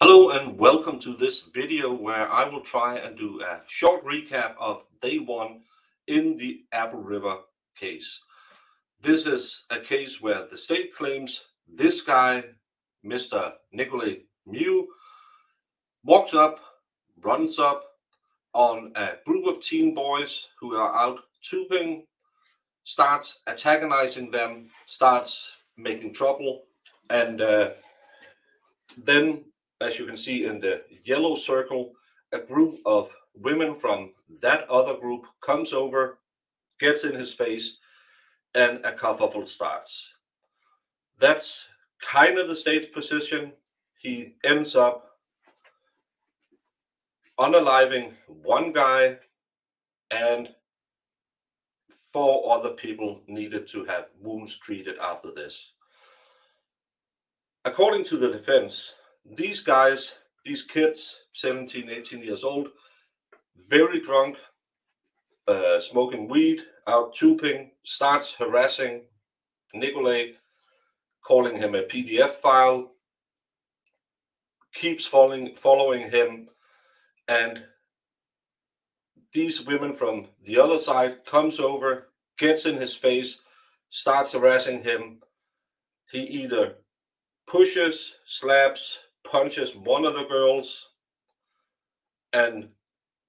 Hello and welcome to this video where I will try and do a short recap of day one in the Apple River case. This is a case where the state claims this guy, Mr. Nicolay Mew, walks up, runs up on a group of teen boys who are out tubing, starts antagonizing them, starts making trouble, and then, as you can see in the yellow circle, a group of women from that other group comes over, gets in his face, and a kerfuffle starts. That's kind of the state's position. He ends up unaliving one guy, and 4 other people needed to have wounds treated after this. According to the defense, these guys, these kids, 17, 18 years old, very drunk, smoking weed, out tubing, starts harassing Nicolay, calling him a PDF file, keeps following him, and these women from the other side comes over, gets in his face, starts harassing him. He either pushes, slaps, punches one of the girls, and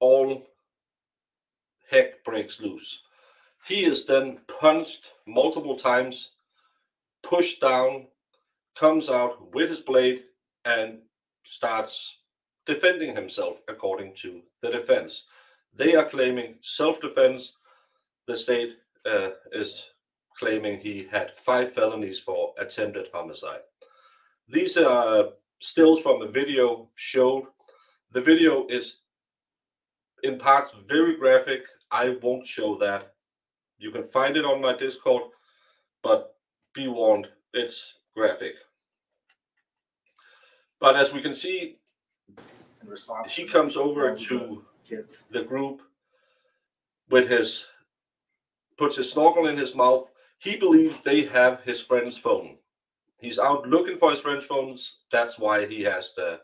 all heck breaks loose. He is then punched multiple times, pushed down, comes out with his blade, and starts defending himself according to the defense. They are claiming self-defense. The state is claiming he had 5 felonies for attempted homicide. These are stills from the video showed. The video is in parts very graphic. I won't show that. You can find it on my Discord, but be warned, it's graphic. But as we can see, he comes over to the group with puts his snorkel in his mouth. He believes they have his friend's phone. He's out looking for his friend's phones. That's why he has the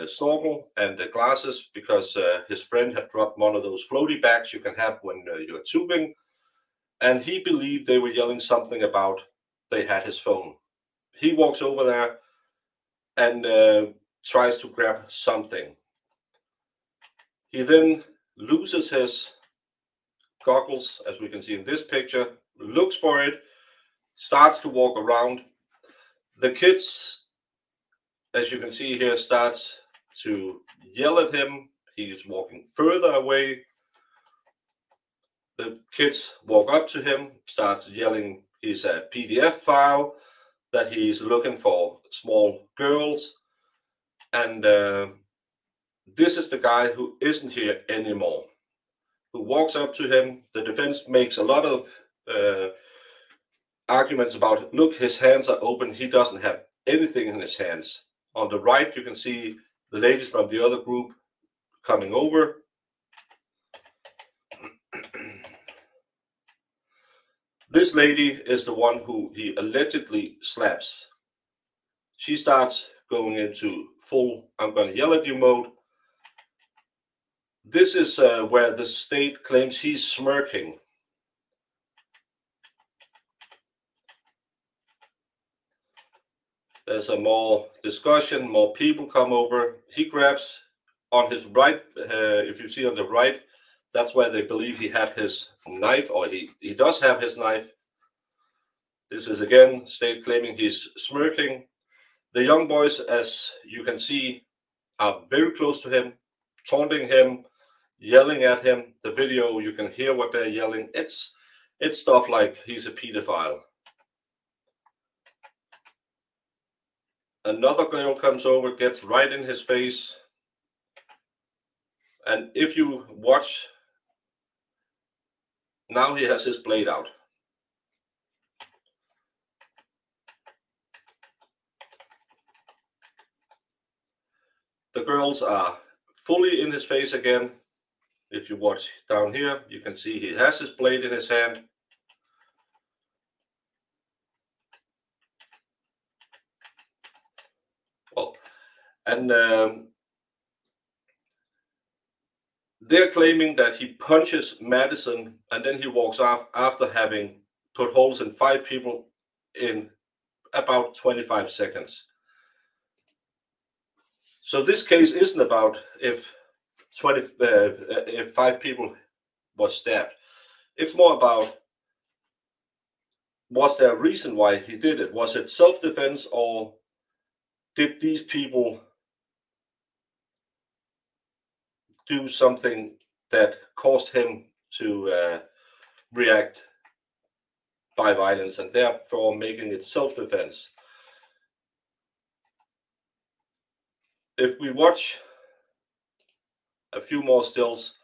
snorkel and the glasses, because his friend had dropped one of those floaty bags you can have when you're tubing. And he believed they were yelling something about they had his phone. He walks over there and tries to grab something. He then loses his goggles, as we can see in this picture, looks for it, starts to walk around. The kids, as you can see here, starts to yell at him. He's walking further away. The kids walk up to him, starts yelling he's a PDF file, that he's looking for small girls. And this is the guy who isn't here anymore, who walks up to him. The defense makes a lot of arguments about, look, his hands are open. He doesn't have anything in his hands. On the right, you can see the ladies from the other group coming over. This lady is the one who he allegedly slaps. She starts going into full "I'm going to yell at you" mode. This is where the state claims he's smirking. There's a more discussion, more people come over. He grabs on his right, if you see on the right, that's where they believe he had his knife, or he does have his knife. This is again state claiming he's smirking. The young boys, as you can see, are very close to him, taunting him, yelling at him. The video, you can hear what they're yelling. It's stuff like he's a pedophile. Another girl comes over, gets right in his face. And if you watch, now he has his blade out. The girls are fully in his face again. If you watch down here, you can see he has his blade in his hand. Well, And they're claiming that he punches Madison and then he walks off after having put holes in 5 people in about 25 seconds. So this case isn't about if 5 people was stabbed. It's more about, was there a reason why he did it? Was it self-defense, or did these people do something that caused him to react by violence and therefore making it self-defense? If we watch a few more stills,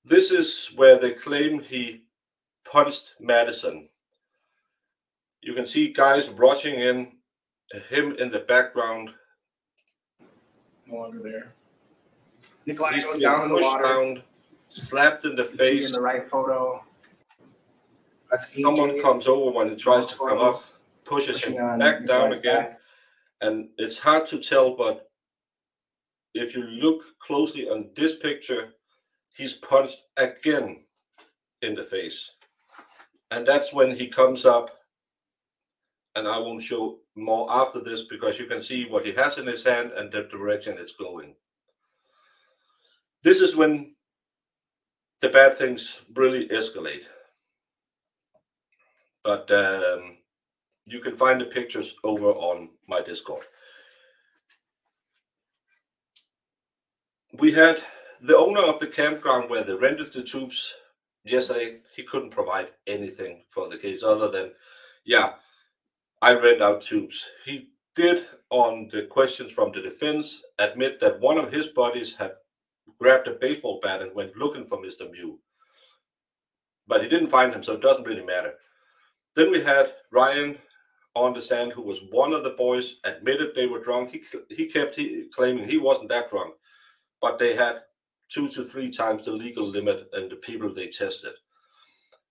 this is where they claim he punched Madison. You can see guys rushing in, him in the background. No longer there. Nikolai He's goes being down in the pushed water. down, slapped in the You see in face. the right photo. That's AJ. Someone comes over when he tries to come up, pushes him back down again. And it's hard to tell, but if you look closely on this picture, he's punched again in the face. And that's when he comes up, and I won't show more after this because you can see what he has in his hand and the direction it's going. This is when the bad things really escalate. But you can find the pictures over on my Discord. We had the owner of the campground where they rented the tubes yesterday. He couldn't provide anything for the case other than, yeah, I rent out tubes. He did, on the questions from the defense, admit that one of his buddies had grabbed a baseball bat and went looking for Mr. Mew. But he didn't find him, so it doesn't really matter. Then we had Ryan on the stand, who was one of the boys, admitted they were drunk. He kept claiming he wasn't that drunk, but they had 2 to 3 times the legal limit and the people they tested.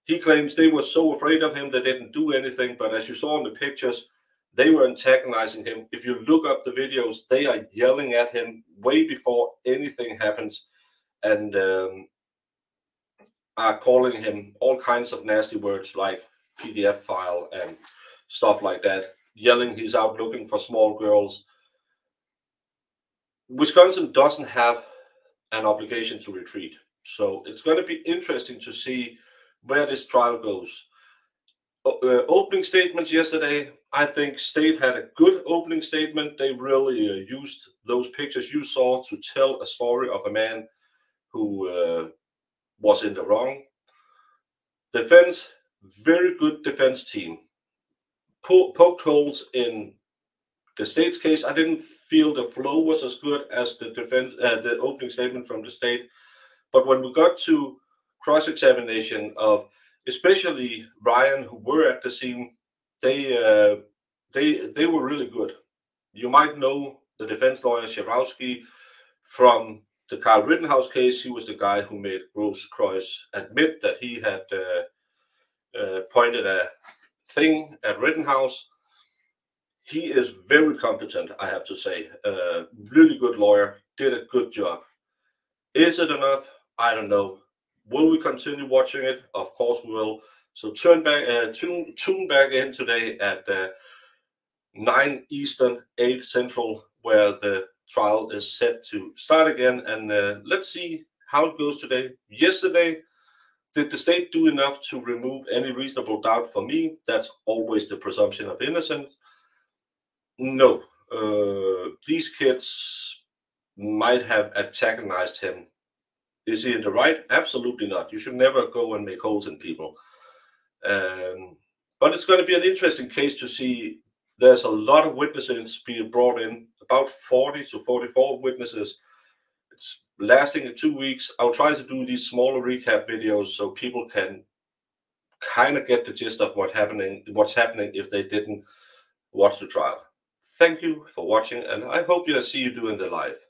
He claims they were so afraid of him they didn't do anything, but as you saw in the pictures, they were antagonizing him. If you look up the videos, they are yelling at him way before anything happens and are calling him all kinds of nasty words like PDF file and stuff like that, yelling he's out looking for small girls. Wisconsin doesn't have an obligation to retreat, so it's going to be interesting to see where this trial goes. Opening statements yesterday, I think State had a good opening statement. They really used those pictures you saw to tell a story of a man who was in the wrong. Defense, very good defense team. Poked holes in the State's case. I didn't feel the flow was as good as the the opening statement from the State. But when we got to cross-examination of especially Ryan, who were at the scene, they were really good. You might know the defense lawyer Sharowski from the Kyle Rittenhouse case. He was the guy who made Grosskreutz admit that he had pointed a thing at Rittenhouse. He is very competent, I have to say. Really good lawyer, did a good job. Is it enough? I don't know. Will we continue watching it? Of course we will. So tune back in today at 9 Eastern, 8 Central, where the trial is set to start again. And let's see how it goes today. Yesterday, did the State do enough to remove any reasonable doubt for me? That's always the presumption of innocence. No. These kids might have antagonized him. Is he in the right? Absolutely not. You should never go and make holes in people. But it's going to be an interesting case to see. There's a lot of witnesses being brought in, about 40 to 44 witnesses. It's lasting 2 weeks. I'll try to do these smaller recap videos so people can kind of get the gist of what's happening if they didn't watch the trial. Thank you for watching, and I hope I see you doing the live.